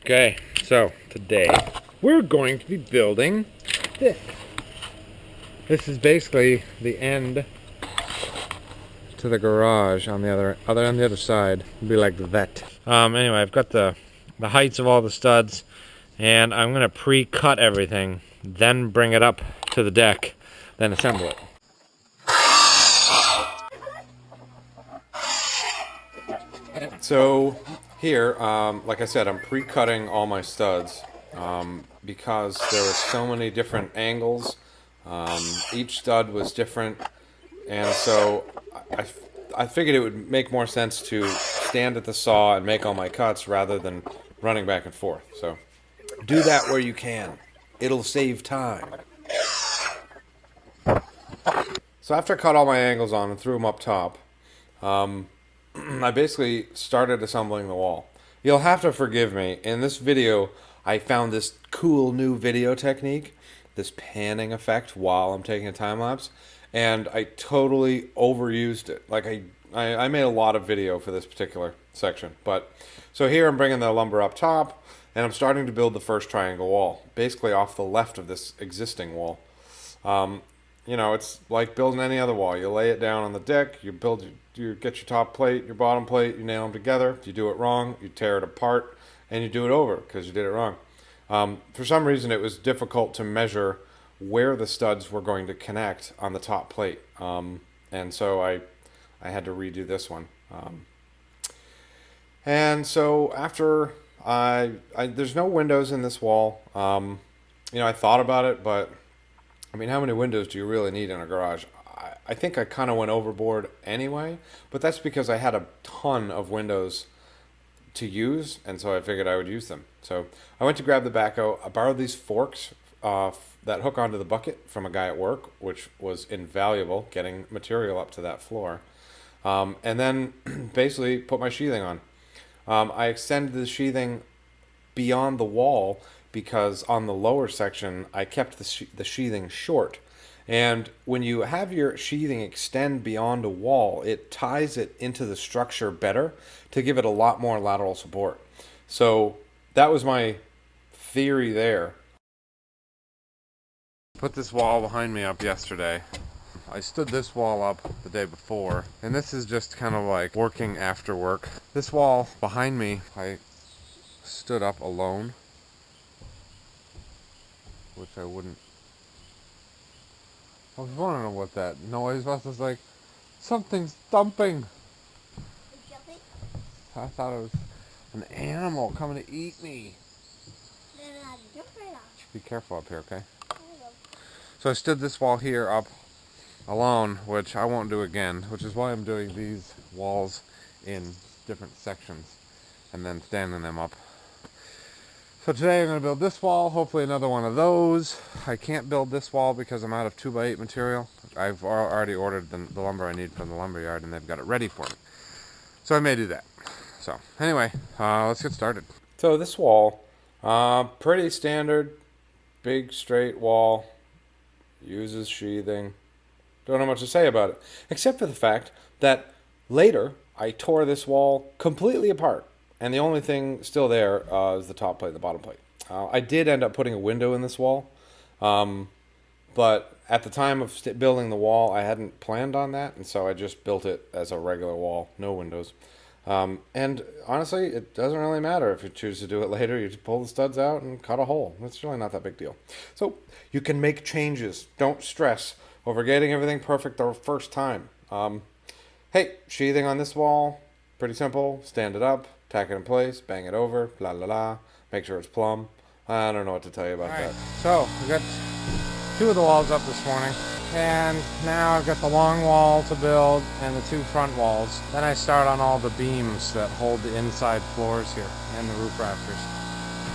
Okay, so today we're going to be building this. This is basically the end to the garage on the other side. It'll be like that. Anyway, I've got the heights of all the studs, and I'm gonna pre-cut everything, then bring it up to the deck, then assemble it. So here, like I said, I'm pre-cutting all my studs because there were so many different angles. Each stud was different, and so I figured it would make more sense to stand at the saw and make all my cuts rather than running back and forth. So do that where you can. It'll save time. So after I cut all my angles on and threw them up top, I basically started assembling the wall. You'll have to forgive me. In this video, I found this cool new video technique, this panning effect while I'm taking a time lapse, and I totally overused it. Like I made a lot of video for this particular section. But so here I'm bringing the lumber up top, and I'm starting to build the first triangle wall, basically off the left of this existing wall. You know, it's like building any other wall. You lay it down on the deck, you get your top plate, your bottom plate, you nail them together. If you do it wrong, you tear it apart, and you do it over because you did it wrong. For some reason, it was difficult to measure where the studs were going to connect on the top plate. And so I had to redo this one. And so after there's no windows in this wall. You know, I thought about it, but I mean, how many windows do you really need in a garage? I think I kind of went overboard anyway, but that's because I had a ton of windows to use, and so I figured I would use them. So I went to grab the backhoe. I borrowed these forks that hook onto the bucket from a guy at work, which was invaluable getting material up to that floor. And then basically put my sheathing on. I extended the sheathing beyond the wall because on the lower section I kept the sheathing short. And when you have your sheathing extend beyond a wall, it ties it into the structure better to give it a lot more lateral support. So that was my theory there. Put this wall behind me up yesterday. I stood this wall up the day before, and this is just kind of like working after work. This wall behind me, I stood up alone, which I wouldn't. I was wondering what that noise was. I was like, something's thumping. I thought it was an animal coming to eat me. Be careful up here, okay? So I stood this wall here up alone, which I won't do again, which is why I'm doing these walls in different sections and then standing them up. So today I'm going to build this wall, hopefully another one of those. I can't build this wall because I'm out of 2x8 material. I've already ordered the lumber I need from the lumber yard, and they've got it ready for me. So I may do that. So anyway, let's get started. So this wall, pretty standard, big straight wall, uses sheathing. Don't know much to say about it, except for the fact that later I tore this wall completely apart. And the only thing still there is the top plate and the bottom plate. I did end up putting a window in this wall. But at the time of building the wall, I hadn't planned on that. And so I just built it as a regular wall, no windows. And honestly, it doesn't really matter if you choose to do it later. You just pull the studs out and cut a hole. It's really not that big deal. So you can make changes. Don't stress over getting everything perfect the first time. Hey, sheathing on this wall, pretty simple. Stand it up. Tack it in place, bang it over, blah, blah, blah. Make sure it's plumb. I don't know what to tell you about that. So, we got 2 of the walls up this morning, and now I've got the long wall to build and the 2 front walls. Then I start on all the beams that hold the inside floors here and the roof rafters.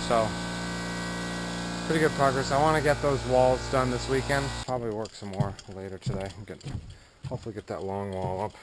So, pretty good progress. I want to get those walls done this weekend. Probably work some more later today. Hopefully get that long wall up.